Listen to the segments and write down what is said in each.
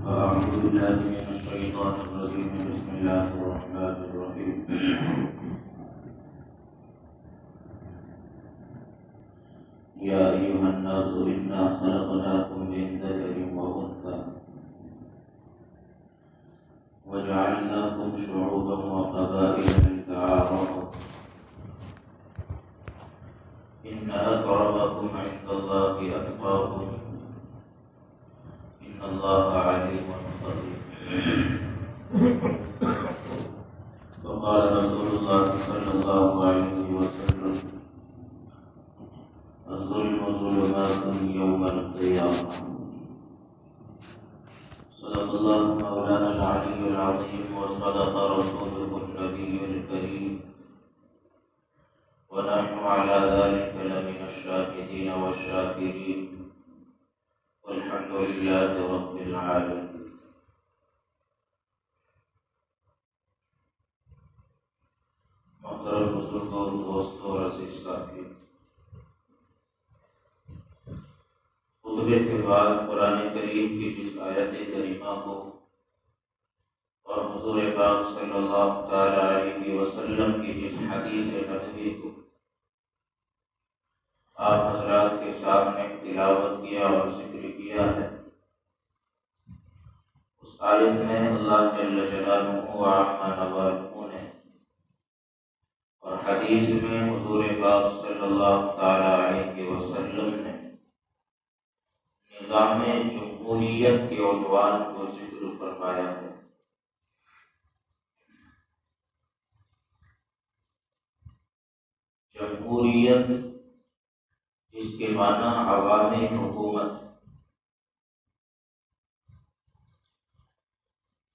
أعوذ بالله من الشيطان الرجيم. بسم الله الرحمن الرحيم. يا أيها الناس إنا خلقناكم من ذكر وأنثى وجعلناكم شعوبا وقبائل لتعارفوا إن أكرمكم عند الله أتقاكم إن الله عليم خبير. وقال رسول الله صلى الله عليه وسلم: الظلم ظلمات يوم القيامة. صدق الله مولانا العلي العظيم وصدق رسوله النبي الكريم ونحن على ذلك لمن الشاهدين والشاكرين والحمد لله رب العالمين. محترم بزرگوں، دوستوں اور عزیز ساتھی، خطبے کے بعد قرآن کریم کی جس آیت کریمہ کو اور حضور پاک صلی اللہ تعالی علیہ وسلم کی جس حدیث نبوی کو آپ حضرات کے سامنے تلاوت کیا اور ذکر کیا ہے، اس آیت میں اللہ جل جلالہ وعما نوالہ نے اور حدیث میں حضور پاک صلی اللہ تعالی علیہ وسلم نے نظام جمہوریت کے عنوان کو ذکر فرمایا ہے۔ جمہوریت جس کے معنی عوامی حکومت،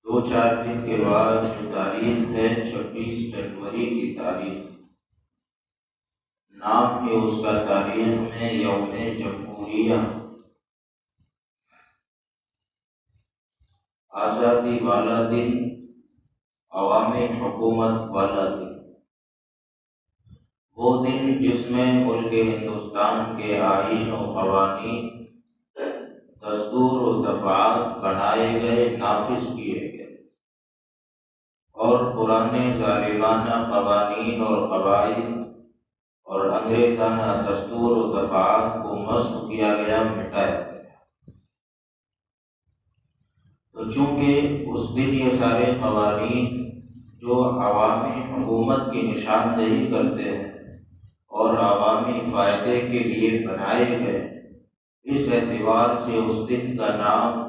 2-4 دن کے بعد جو تاریخ ہے 26 جنوری کی تاریخ، نام ہے اس کا تاریخ میں یوم جمہوریہ، آزادی والا دن، عوامی حکومت والا دن، وہ دن جس میں ملک ہندوستان کے آئین و قوانین، دستور و دفعات بنائے گئے، نافذ کیے گئے اور پرانے ظالمانہ قوانین اور قواعد اور انگریزانہ دستور و دفعات کو مسخ کیا گیا، مٹایا گیا۔ تو چونکہ اس دن یہ سارے قوانین جو عوامی حکومت کی نشاندہی کرتے ہیں اور عوامی فائدے کے لیے بنائے گئے، اس اعتبار سے اس دن کا نام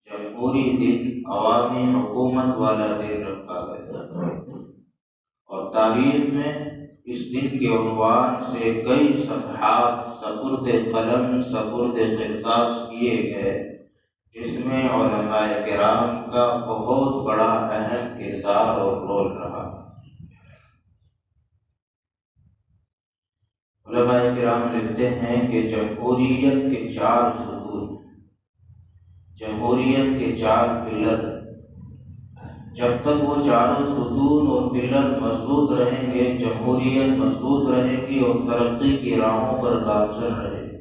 جمہوری دن، عوامی حکومت والا دن رکھا گیا۔ اور تاریخ میں اس دن کے عنوان سے کئی صفحات سپرد قلم، سپرد قرطاس کیے گئے، جس میں علماء کرام کا بہت بڑا اہم کردار اور رول رہا۔ علماء کرام لکھتے ہیں کہ جمہوریت کے 4 ستون، جمہوریت کے 4 پلر، جب تک وہ چاروں ستون اور پلر مضبوط رہیں گے، جمہوریت مضبوط رہے گی اور ترقی کی راہوں پر گامزن رہے گی۔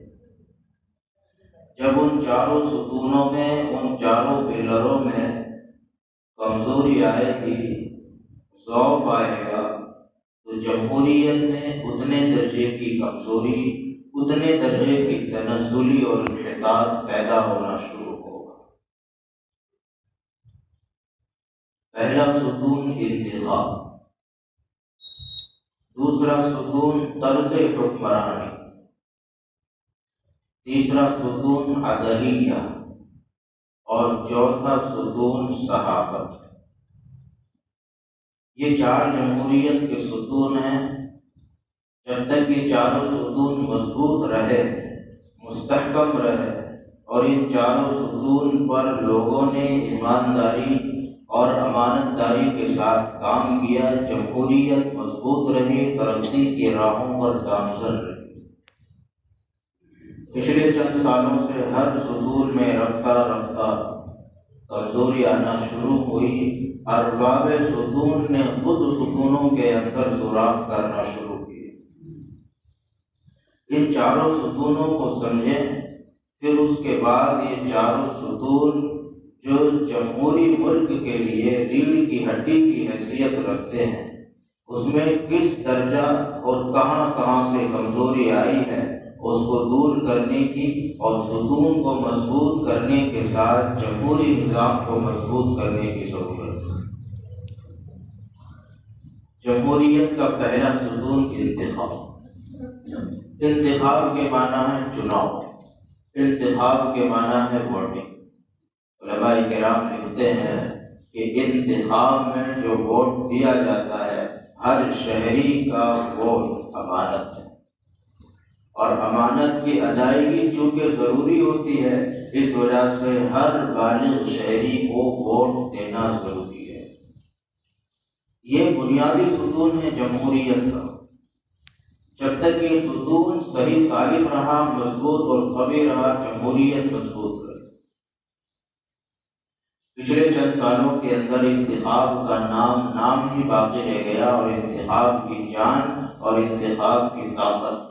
جب ان 4 ستونوں میں، ان 4 پلروں میں کمزوری آئے گی، ضعف آئے گا، تو جمہوریت میں اتنے درجے کی کمزوری، اتنے درجے کی تنزلی اور انحطاط پیدا ہونا شروع ہوگا۔ پہلا ستون انتخاب، دوسرا ستون طرز حکمرانی، تیسرا ستون عدلیہ اور چوتھا ستون صحافت۔ یہ 4 جمہوریت کے ستون ہیں۔ جب تک یہ 4 ستون مضبوط رہے، مستحکم رہے اور ان 4 ستون پر لوگوں نے ایمانداری اور امانت داری کے ساتھ کام کیا، جمہوریت مضبوط رہی، ترقی کی راہوں پر گامزن رہی۔ پچھلے چند سالوں سے ہر ستون میں رفتہ رفتہ کمزوری آنا شروع ہوئی۔ ارباب ستون نے خود ستونوں کے اندر سوراخ کرنا شروع کیے۔ ان 4 ستونوں کو سمجھیں، پھر اس کے بعد یہ 4 ستون جو جمہوری ملک کے لیے ریڑھ کی ہڈی کی حیثیت رکھتے ہیں، اس میں کس درجہ اور کہاں کہاں سے کمزوری آئی ہے، اس کو دور کرنے کی اور ستون کو مضبوط کرنے کے ساتھ جمہوری نظام کو مضبوط کرنے کی ضرورت ہے۔ جمہوریت کا پہلا ستون انتخاب۔ انتخاب کے معنی ہے چناؤ، انتخاب کے معنی ہے ووٹنگ۔ علماء کرام لکھتے ہیں کہ انتخاب میں جو ووٹ دیا جاتا ہے، ہر شہری کا ووٹ امانت ہے، اور امانت کی ادائیگی چونکہ ضروری ہوتی ہے، اس وجہ سے ہر بالغ شہری کو ووٹ دینا ضروری ہے۔ یہ بنیادی ستون ہے جمہوریت کا۔ جب تک یہ ستون صحیح سالم رہا، مضبوط اور قوی رہا، جمہوریت مضبوط رہی۔ پچھلے چند سالوں کے اندر انتخاب کا نام ہی باقی رہ گیا، اور انتخاب کی جان اور انتخاب کی طاقت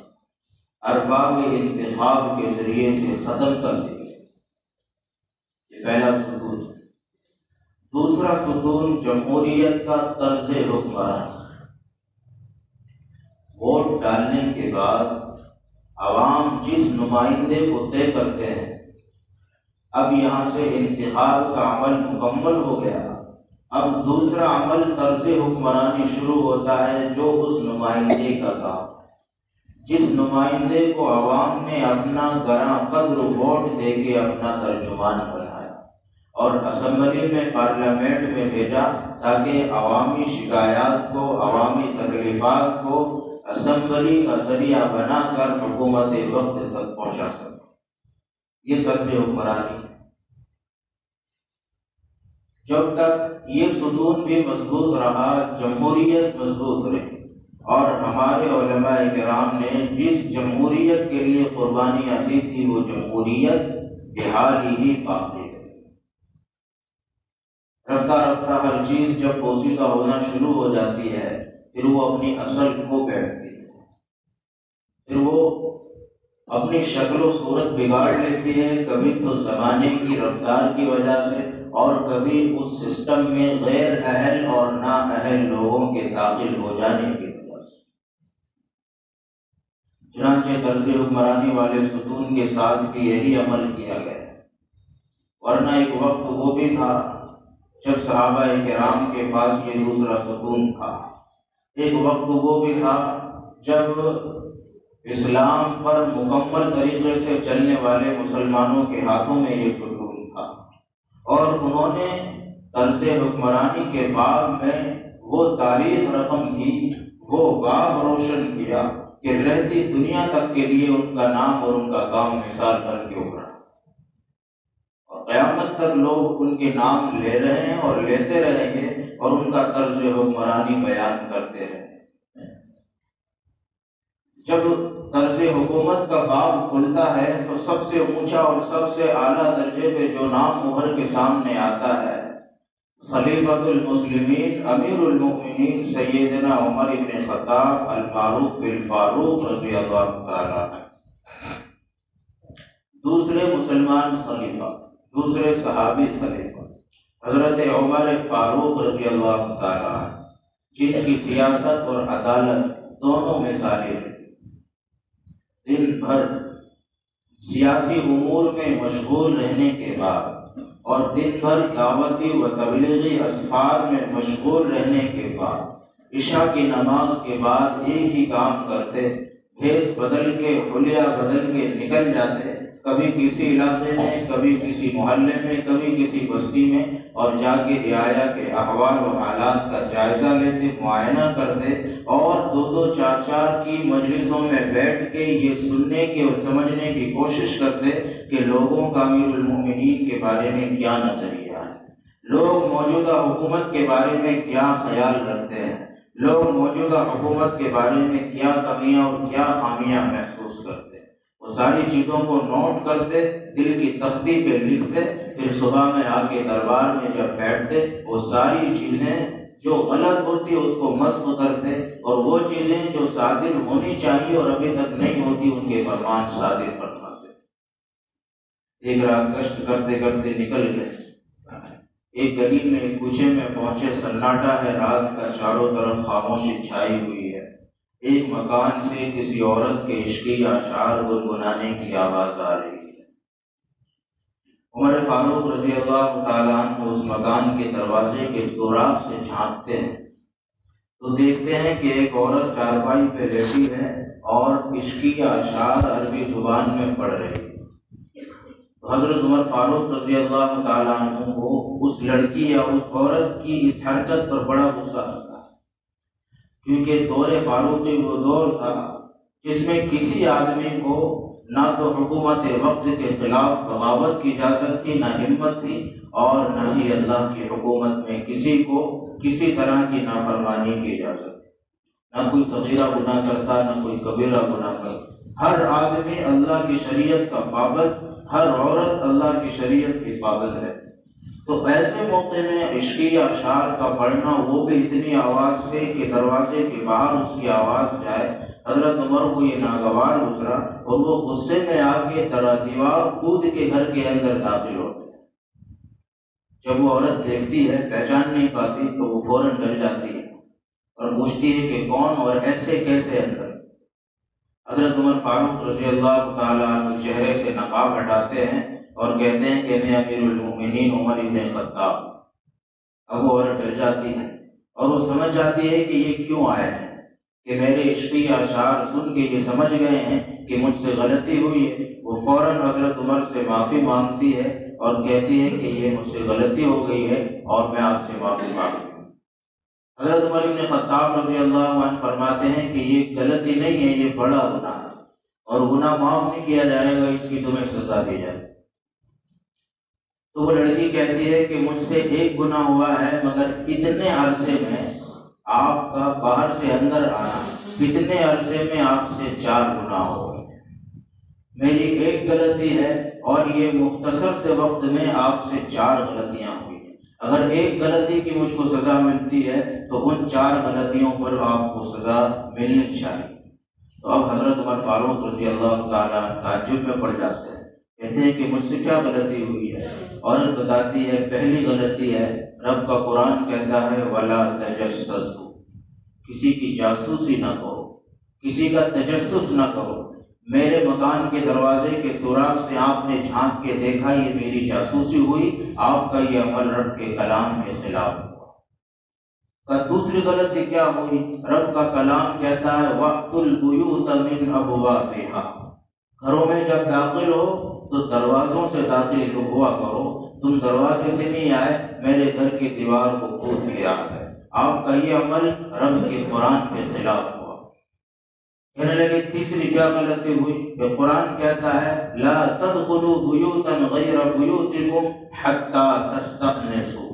ارباب انتخاب کے ذریعے سے ختم کر دی گئی۔ یہ پہلا ستون۔ دوسرا ستون جمہوریت کا طرز حکمران۔ ووٹ ڈالنے کے بعد عوام جس نمائندے کو طے کرتے ہیں، اب یہاں سے انتخاب کا عمل مکمل ہو گیا، اب دوسرا عمل طرز حکمرانی شروع ہوتا ہے، جو اس نمائندے کا کام۔ جس نمائندے کو عوام نے اپنا گراں قدر ووٹ دے کے اپنا ترجمان بنایا اور اسمبلی میں، پارلیمنٹ میں بھیجا، تاکہ عوامی شکایات کو، عوامی تکلیفات کو اسمبلی کا ذریعہ بنا کر حکومت وقت تک پہنچا سکے۔ یہ طرز حکمرانی ہے۔ جب تک یہ ستون بھی مضبوط رہا، جمہوریت مضبوط رہی، اور ہمارے علماء کرام نے جس جمہوریت کے لیے قربانیاں دی تھی، وہ جمہوریت بحال ہی باقی ہے۔ رفتہ رفتہ ہر چیز جب پوشیدہ ہونا شروع ہو جاتی ہے، پھر وہ اپنی اصل کھو بیٹھتی ہے، پھر وہ اپنی شکل و صورت بگاڑ لیتی ہے، کبھی تو زمانے کی رفتار کی وجہ سے، اور کبھی اس سسٹم میں غیر اہل اور نااہل لوگوں کے داخل ہو جانے کی وجہ سے۔ چنانچہ طرز حکمرانی والے ستون کے ساتھ بھی یہی عمل کیا گیا، ورنہ ایک وقت وہ بھی تھا جب صحابہ کرام کے پاس یہ دوسرا ستون تھا، ایک وقت وہ بھی تھا جب اسلام پر مکمل طریقے سے چلنے والے مسلمانوں کے ہاتھوں میں یہ ستون تھا، اور انہوں نے طرز حکمرانی کے باب میں وہ تاریخ رقم کی، وہ باب روشن کیا کہ رہتی دنیا تک کے لیے ان کا نام اور ان کا کام مثال بن کے ابھرا، اور قیامت تک لوگ ان کے نام لے رہے ہیں اور لیتے رہیں گے، اور ان کا طرز حکمرانی بیان کرتے ہیں۔ جب طرز حکومت کا باب کھلتا ہے تو سب سے اونچا اور سب سے اعلیٰ درجے پہ جو نام مہر کے سامنے آتا ہے، خلیفۃ المسلمین امیر المؤمنین سیدنا عمر بن خطاب المعروف بالفاروق رضی اللہ تعالیٰ عنہ۔ دوسرے مسلمان خلیفہ، دوسرے صحابی خلیفہ حضرت عمر فاروق رضی اللہ تعالیٰ عنہ، جن کی سیاست اور عدالت دونوں مثالیں ہیں۔ دن بھر سیاسی امور میں مشغول رہنے کے بعد اور دن بھر دعوتی و تبلیغی اسفار میں مشغول رہنے کے بعد عشاء کی نماز کے بعد ایک ہی کام کرتے، بھیس بدل کے، حلیہ بدل کے نکل جاتے، کبھی کسی علاقے میں، کبھی کسی محلے میں، کبھی کسی بستی میں، اور جا کے رعایا کے احوال و حالات کا جائزہ لیتے، معائنہ کرتے، اور دو دو چار چار کی مجلسوں میں بیٹھ کے یہ سننے کی اور سمجھنے کی کوشش کرتے کہ لوگوں کا امیر المومنین کے بارے میں کیا نظریہ ہے، لوگ موجودہ حکومت کے بارے میں کیا خیال رکھتے ہیں، لوگ موجودہ حکومت کے بارے میں کیا کمیاں اور کیا خامیاں محسوس کرتے ہیں۔ وہ ساری چیزوں کو نوٹ کرتے، دل کی تختی پہ لکھتے، پھر صبح میں آ کے دربار میں جب بیٹھتے، وہ ساری چیزیں جو غلط ہوتی اس کو مسخ کرتے، اور وہ چیزیں جو صادر ہونی چاہیے اور ابھی تک نہیں ہوتی ان کے فرمان صادر فرماتے۔ ایک رات گشت کرتے کرتے نکل گئے، ایک گلی میں ایک کوچے میں پہنچے، سناٹا ہے رات کا، چاروں طرف خاموشی چھائی ہوئی ہے۔ ایک مکان سے کسی عورت کے عشقی اشعار گنگنانے کی آواز آ رہی ہے۔ عمر فاروق رضی اللہ تعالیٰ عنہ اس مکان کے دروازے کے سوراخ سے جھانکتے ہیں تو دیکھتے ہیں کہ ایک عورت چارپائی پہ لیٹی ہے اور عشقی اشعار عربی زبان میں پڑھ رہی ہے۔ تو حضرت عمر فاروق رضی اللہ تعالیٰ عنہ کو اس لڑکی یا اس عورت کی اس حرکت پر بڑا غصہ آتا ہے، کیونکہ دور فاروقی وہ دور تھا جس میں کسی آدمی کو نہ تو حکومت وقت کے خلاف بغاوت کی اجازت تھی، نہ ہمت تھی، اور نہ ہی اللہ کی حکومت میں کسی کو کسی طرح کی نافرمانی کی اجازت تھی۔ نہ کوئی صغیرہ گناہ کرتا، نہ کوئی کبیرہ گناہ کرتا۔ ہر آدمی اللہ کی شریعت کا پابند، ہر عورت اللہ کی شریعت کی پابند ہے۔ تو ایسے موقع میں عشقی اشعار کا پڑھنا، وہ بھی اتنی آواز سے کہ دروازے کے باہر اس کی آواز جائے، حضرت عمر کو یہ ناگوار گزرا اور وہ غصے میں آ کے دیوار کود کے گھر کے اندر داخل ہوتے ہیں۔ جب وہ عورت دیکھتی ہے، پہچان نہیں پاتی، تو وہ فوراً ڈر جاتی ہے اور پوچھتی ہے کہ کون اور ایسے کیسے اندر۔ حضرت عمر فاروق رضی اللہ تعالیٰ عنہ چہرے سے نقاب ہٹاتے ہیں اور کہتے ہیں کہ میں امیر المومنین عمر بن خطاب۔ اب وہ عورت ڈر جاتی ہے اور وہ سمجھ جاتی ہے کہ یہ کیوں آئے ہیں، کہ میرے عشقی اشعار سن کے یہ سمجھ گئے ہیں کہ مجھ سے غلطی ہوئی ہے۔ وہ فوراً حضرت عمر سے معافی مانگتی ہے اور کہتی ہے کہ یہ مجھ سے غلطی ہو گئی ہے اور میں آپ سے معافی مانگتی ہوں۔ حضرت عمر بن خطاب رضی اللہ عنہ فرماتے ہیں کہ یہ غلطی نہیں ہے، یہ بڑا گناہ ہے اور گناہ معاف نہیں کیا جائے گا، اس کی تمہیں سزا دی جائے۔ تو وہ لڑکی کہتی ہے کہ مجھ سے ایک گناہ ہوا ہے، مگر اتنے عرصے میں آپ کا باہر سے اندر آنا، اتنے عرصے میں آپ سے 4 گناہ ہو گئے۔ میری ایک غلطی ہے اور یہ مختصر سے وقت میں آپ سے 4 غلطیاں ہوئی ہیں۔ اگر ایک غلطی کی مجھ کو سزا ملتی ہے تو ان 4 غلطیوں پر آپ کو سزا ملنی چاہیے۔ تو اب حضرت عمر فاروق رضی اللہ تعالیٰ تعجب میں پڑ جاتے ہیں، کہتے ہیں کہ مجھ سے کیا غلطی ہوئی ہے؟ عورت بتاتی ہے پہلی غلطی ہے، رب کا قرآن کہتا ہے وَلَا تَجَسَّسُوا، کسی کی جاسوسی نہ کرو، کسی کا تجسس نہ کرو۔ میرے مکان کے دروازے کے سوراخ سے آپ نے جھانک کے دیکھا، یہ میری جاسوسی ہوئی، آپ کا یہ عمل رب کے کلام کے خلاف ہوا۔ دوسری غلطی کیا ہوئی؟ رب کا کلام کہتا ہے وَأْتُوا الْبُيُوتَ مِنْ أَبْوَابِهَا، گھروں میں جب داخل ہو تو دروازوں سے داخل ہوا کرو، تم دروازے سے نہیں آئے، میرے گھر کی دیوار کو کود کے آ گئے۔ آپ کا یہ عمل رب کے قرآن کے خلاف ہوا۔ کہنے لگے تیسری کیا غلطی ہوئی؟ کہ قرآن کہتا ہے لا تدخلوا بیوتا غیر بیوتکم حتی تستأنسوا،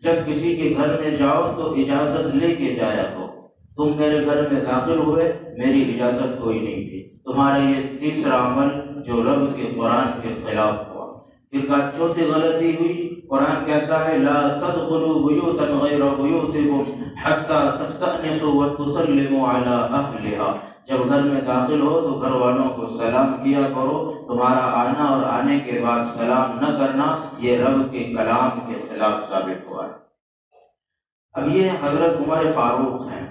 جب کسی کے گھر میں جاؤ تو اجازت لے کے جایا ہو۔ تم میرے گھر میں داخل ہوئے، میری اجازت کوئی نہیں تھی، تمہارا یہ تیسرا عمل جو رب کے قرآن کے خلاف ہوا۔ پھر کا چوتھی غلطی ہوئی، قرآن کہتا ہے لا تدخلوا بیوتا غیر بیوتکم حتی تستأنسوا وتسلموا علی اہلہا، جب گھر میں داخل ہو تو گھر والوں کو سلام کیا کرو، تمہارا آنا اور آنے کے بعد سلام نہ کرنا یہ رب کے کلام کے خلاف ثابت ہوا ہے۔ اب یہ حضرت عمر فاروق ہیں،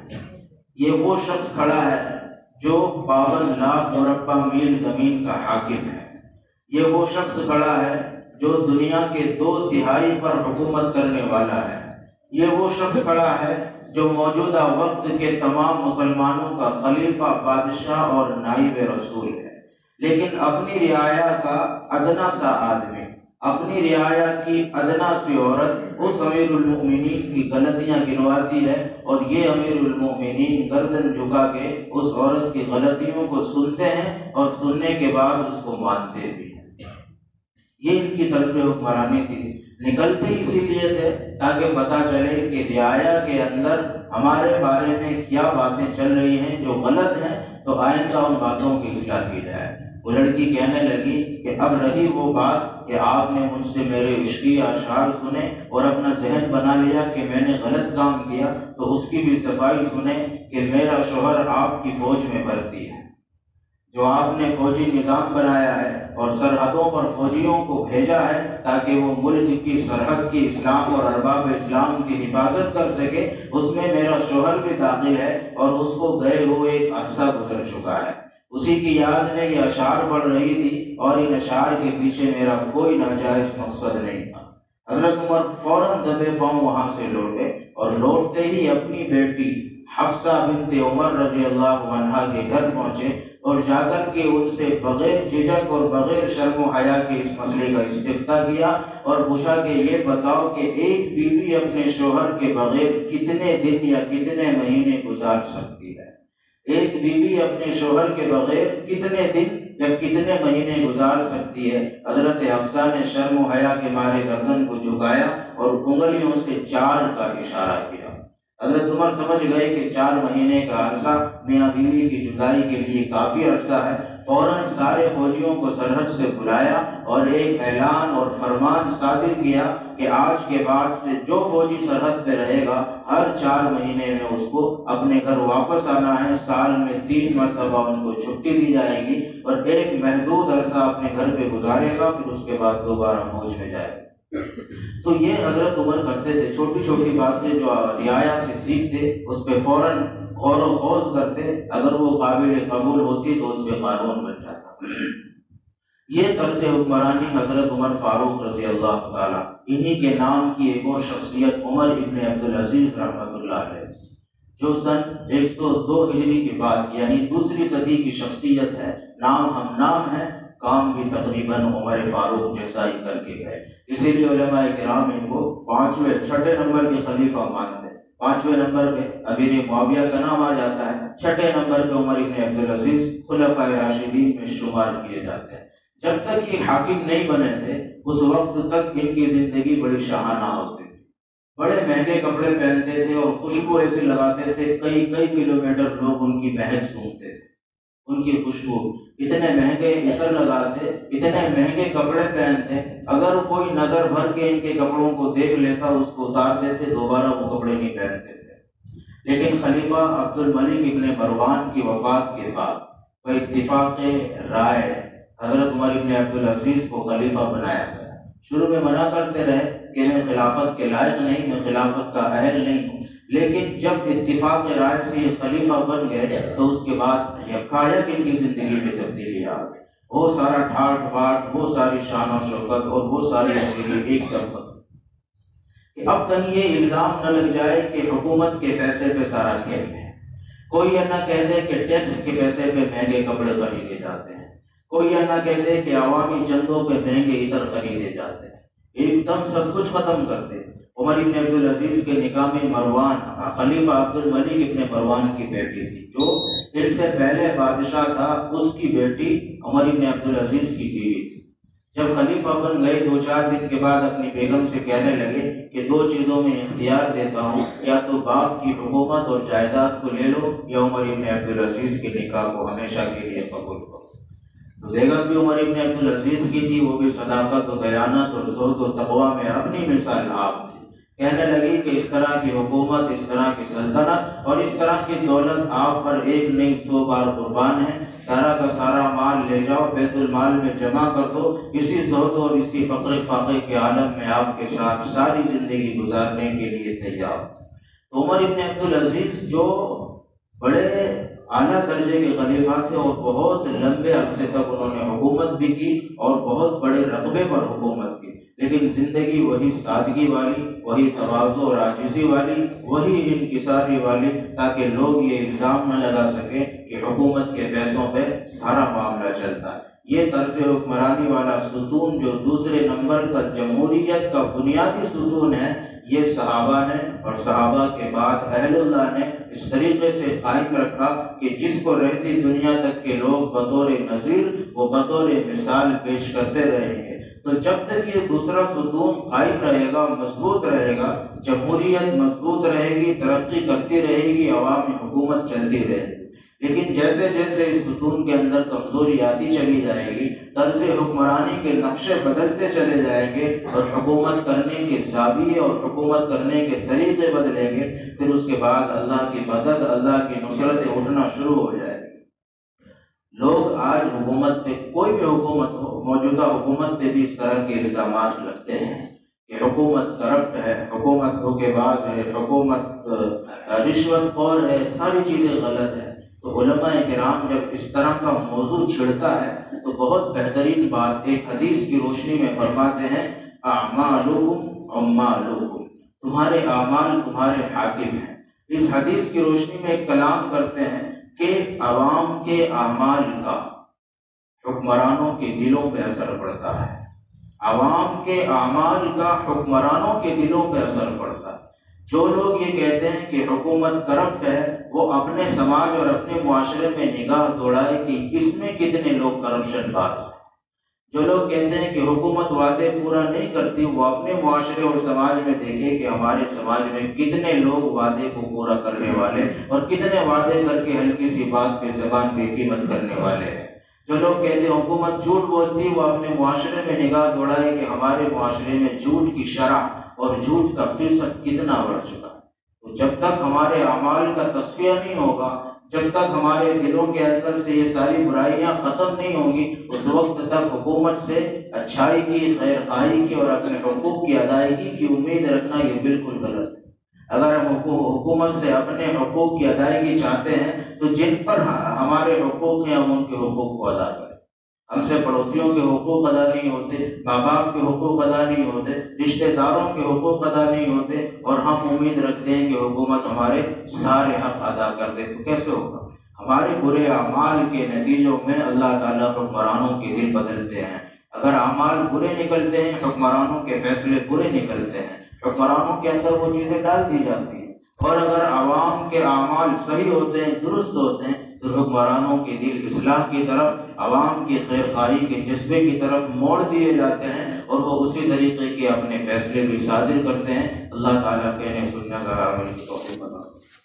یہ وہ شخص کھڑا ہے جو 52 لاکھ مربع میل زمین کا حاکم ہے، یہ وہ شخص کھڑا ہے جو دنیا کے 2/3 پر حکومت کرنے والا ہے، یہ وہ شخص کھڑا ہے جو موجودہ وقت کے تمام مسلمانوں کا خلیفہ، بادشاہ اور نائب رسول ہے، لیکن اپنی رعایا کا ادنا سا آدمی، اپنی رعایا کی ادنا سی عورت اس امیر المؤمنین کی غلطیاں گنواتی ہے اور یہ امیر المؤمنین گردن جھکا کے اس عورت کی غلطیوں کو سنتے ہیں اور سننے کے بعد اس کو مانتے بھی ہیں۔ یہ ان کی طرز حکمرانی تھی۔ نکلتے اسی لیے تھے تاکہ پتہ چلے کہ رعایا کے اندر ہمارے بارے میں کیا باتیں چل رہی ہیں جو غلط ہیں، تو آئندہ ان باتوں کی اصلاح کی جائے۔ وہ لڑکی کہنے لگی کہ اب رہی وہ بات کہ آپ نے مجھ سے میرے عشقی اشعار سنے اور اپنا ذہن بنا لیا کہ میں نے غلط کام کیا، تو اس کی بھی صفائی سنیں کہ میرا شوہر آپ کی فوج میں بھرتی ہے۔ جو آپ نے فوجی نظام بنایا ہے اور سرحدوں پر فوجیوں کو بھیجا ہے تاکہ وہ ملک کی سرحد کی اسلام اور ارباب اسلام کی حفاظت کر سکے، اس میں میرا شوہر بھی داخل ہے اور اس کو گئے ہوئے ایک عرصہ گزر چکا ہے۔ اسی کی یاد میں یہ اشعار پڑھ رہی تھی اور ان اشعار کے پیچھے میرا کوئی ناجائز مقصد نہیں تھا۔ حضرت عمر فوراً دبے پاؤں وہاں سے لوٹے اور لوٹتے ہی اپنی بیٹی حفصہ بنت عمر رضی اللہ عنہا کے گھر پہنچے اور جا کر کے ان سے بغیر جھجک اور بغیر شرم و حیا کے اس مسئلے کا استفتاء کیا اور پوچھا کہ یہ بتاؤ کہ ایک بیوی اپنے شوہر کے بغیر کتنے دن یا کتنے مہینے گزار سکتی ہے؟ ایک بیوی اپنے شوہر کے بغیر کتنے دن یا کتنے مہینے گزار سکتی ہے؟ حضرت حفصہ نے شرم و حیا کے مارے گردن کو جھکایا اور انگلیوں سے 4 کا اشارہ کیا۔ حضرت عمر سمجھ گئے کہ 4 مہینے کا عرصہ میاں بیوی کی جدائی کے لیے کافی عرصہ ہے۔ فوراً سارے فوجیوں کو سرحد سے بلایا اور ایک اعلان اور فرمان صادر کیا کہ آج کے بعد سے جو فوجی سرحد پہ رہے گا ہر 4 مہینے میں اس کو اپنے گھر واپس آنا ہے۔ سال میں 3 مرتبہ ان کو چھٹی دی جائے گی اور ایک محدود عرصہ اپنے گھر پہ گزارے گا، پھر اس کے بعد دوبارہ فوج میں جائے گا۔ تو یہ حضرت عمر کرتے تھے، چھوٹی چھوٹی باتیں جو رعایا سے سیکھتے اس پہ فوراً غور و خوض کرتے، اگر وہ قابل قبول ہوتی تو اس پہ قانون بن جاتا۔ یہ طرز حکمرانی حضرت عمر فاروق رضی اللہ تعالیٰ، انہی کے نام کی ایک اور شخصیت عمر ابن عبدالعزیز رحمۃ اللہ علیہ، جو سن 102 ہجری کے بعد یعنی دوسری صدی کی شخصیت ہے۔ نام ہم نام ہے، کام بھی تقریباً عمر فاروق جیسا ہی کر کے گئے، اسی لیے علماء کرام ان کو 6 نمبر کے خلیفہ مانتے ہیں۔ 5ویں نمبر پہ امیر معاویہ کا نام آ جاتا ہے، 6 نمبر پہ عمر ابن عبدالعزیز خلفاء راشدین میں شمار کیے جاتے ہیں۔ جب تک یہ حاکم نہیں بنے تھے اس وقت تک ان کی زندگی بڑی شاہانہ ہوتی تھی، بڑے مہنگے کپڑے پہنتے تھے اور خوشبو ایسے لگاتے تھے کئی کلومیٹر لوگ ان کی مہک سونگتے تھے، ان کی خوشبو، اتنے مہنگے عطر لگاتے، اتنے مہنگے کپڑے پہنتے، اگر کوئی نظر بھر کے ان کے کپڑوں کو دیکھ لیتا اس کو اتار دیتے، دوبارہ وہ کپڑے نہیں پہنتے تھے۔ لیکن خلیفہ عبد الملک ابن مروان کی وفات کے بعد اتفاق رائے حضرت عمر ابن عبدالعزیز کو خلیفہ بنایا گیا۔ شروع میں منع کرتے رہے کہ میں خلافت کے لائق نہیں، میں خلافت کا اہل نہیں ہوں، لیکن جب اتفاق رائے سے یہ خلیفہ بن گئے تو اس کے بعد یکایک ان کی زندگی میں تبدیلی آ گئی۔ وہ سارا ٹھاٹ باٹ، وہ ساری شان و شوکت اور وہ ساری زندگی ایک طرف کہ اب کہیں یہ الزام نہ لگ جائے کہ حکومت کے پیسے پہ سارا کھیل ہے، کوئی یہ نہ کہہ دے کہ ٹیکس کے پیسے پہ مہنگے کپڑے خریدے جاتے ہیں، کوئی یہ نہ کہہ دے کہ عوامی چندوں پہ مہنگے عطر خریدے جاتے ہیں، ایک دم سب کچھ ختم کر دے۔ عمر ابن عبدالعزیز کے نکاح میں مروان، خلیفہ عبد الملک ابن مروان کی بیٹی تھی، جو ان سے پہلے بادشاہ تھا، اس کی بیٹی عمر ابن عبدالعزیز کی بیوی تھی۔ جب خلیفہ بن گئے 2-4 دن کے بعد اپنی بیگم سے کہنے لگے کہ 2 چیزوں میں اختیار دیتا ہوں، یا تو باپ کی حکومت اور جائیداد کو لے لو یا عمر ابن عبدالعزیز کے نکاح کو ہمیشہ کے لیے قبول کرو۔ تو بیگم بھی عمر ابن عبدالعزیز کی تھی، وہ بھی صداقت و دیانت اور زہد و تقویٰ میں اپنی مثال آپ تھی۔ کہنے لگی کہ اس طرح کی حکومت، اس طرح کی سلطنت اور اس طرح کی دولت آپ پر ایک نہیں 100 بار قربان ہے، سارا کا سارا مال لے جاؤ، بیت المال میں جمع کر دو، اسی زہد اور اسی فقر فاقے کے عالم میں آپ کے ساتھ ساری زندگی گزارنے کے لیے تیار۔ تو عمر ابن عبدالعزیز جو بڑے اعلیٰ درجے کے خلیفہ تھے اور بہت لمبے عرصے تک انہوں نے حکومت بھی کی اور بہت بڑے رقبے پر حکومت کی، لیکن زندگی وہی سادگی والی، وہی تواضع اور عاجزی والی، وہی انکساری والی، تاکہ لوگ یہ الزام نہ لگا سکیں کہ حکومت کے پیسوں پہ سارا معاملہ چلتا ہے۔ یہ طرز حکمرانی والا ستون جو دوسرے نمبر کا جمہوریت کا بنیادی ستون ہے، یہ صحابہ نے اور صحابہ کے بعد اہل اللہ نے اس طریقے سے قائم رکھا کہ جس کو رہتی دنیا تک کے لوگ بطور نظیر وہ بطور مثال پیش کرتے رہیں گے۔ تو جب تک یہ دوسرا ستون قائم رہے گا، مضبوط رہے گا، جمہوریت مضبوط رہے گی، ترقی کرتی رہے گی، عوامی حکومت چلتی رہے گی۔ لیکن جیسے جیسے اس ستون کے اندر کمزوری آتی چلی جائے گی، طرز حکمرانی کے نقشے بدلتے چلے جائیں گے اور حکومت کرنے کے زاویے اور حکومت کرنے کے طریقے بدلیں گے، پھر اس کے بعد اللہ کی مدد، اللہ کی نصرت اٹھنا شروع ہو جائے گی۔ لوگ آج حکومت پہ، کوئی بھی حکومت ہو، موجودہ حکومت پہ بھی اس طرح کے الزامات لگتے ہیں کہ حکومت کرپٹ ہے، حکومت دھوکے باز ہے، حکومت رشوت خور ہے، ساری چیزیں غلط ہیں۔ تو علماء کرام جب اس طرح کا موضوع چھڑتا ہے تو بہت بہترین بات ایک حدیث کی روشنی میں فرماتے ہیں، اعمالکم عمالکم، تمہارے اعمال تمہارے حاکم ہیں۔ اس حدیث کی روشنی میں ایک کلام کرتے ہیں کہ عوام کے اعمال کا حکمرانوں کے دلوں پہ اثر پڑتا ہے، عوام کے اعمال کا حکمرانوں کے دلوں پہ اثر پڑتا ہے۔ جو لوگ یہ کہتے ہیں کہ حکومت کرپٹ ہے، وہ اپنے سماج اور اپنے معاشرے میں نگاہ دوڑائے کہ اس میں کتنے لوگ کرپشن باز ہیں۔ جو لوگ کہتے ہیں کہ حکومت وعدے پورا نہیں کرتی، وہ اپنے معاشرے اور سماج میں دیکھے کہ ہمارے سماج میں کتنے لوگ وعدے کو پورا کرنے والے اور کتنے وعدے کر کے ہلکی سی بات پہ زبان بے قیمت کرنے والے ہیں۔ جو لوگ کہتے ہیں حکومت جھوٹ بولتی، وہ اپنے معاشرے میں نگاہ دوڑائے کہ ہمارے معاشرے میں جھوٹ کی شرح اور جھوٹ کا فیصد کتنا بڑھ چکا ہے۔ تو جب تک ہمارے اعمال کا تصفیہ نہیں ہوگا، جب تک ہمارے دلوں کے اندر سے یہ ساری برائیاں ختم نہیں ہوں گی، اس وقت تک حکومت سے اچھائی کی، خیر خواہی کی اور اپنے حقوق کی ادائیگی کی امید رکھنا یہ بالکل غلط ہے۔ اگر ہم حکومت سے اپنے حقوق کی ادائیگی چاہتے ہیں تو جن پر ہمارے حقوق ہیں ہم ان کے حقوق کو ادا کریں۔ ہم سے پڑوسیوں کے حقوق ادا نہیں ہوتے، ماں باپ کے حقوق ادا نہیں ہوتے، رشتہ داروں کے حقوق ادا نہیں ہوتے، اور ہم امید رکھتے ہیں کہ حکومت ہمارے سارے حق ادا کر دے، تو کیسے ہوگا؟ ہمارے برے اعمال کے نتیجوں میں اللہ تعالیٰ حکمرانوں کے دل بدلتے ہیں۔ اگر اعمال برے نکلتے ہیں، حکمرانوں کے فیصلے برے نکلتے ہیں، حکمرانوں کے اندر وہ چیزیں ڈال دی جاتی ہیں، اور اگر عوام کے اعمال صحیح ہوتے ہیں، درست ہوتے ہیں، تو حکمرانوں کے دل اصلاح کی طرف، عوام کی خیر خواہی کے جذبے کی طرف موڑ دیے جاتے ہیں، اور وہ اسی طریقے کے اپنے فیصلے بھی صادر کرتے ہیں۔ اللہ تعالیٰ کہنے سننے کا عمل کی توفیق عطا فرمائے۔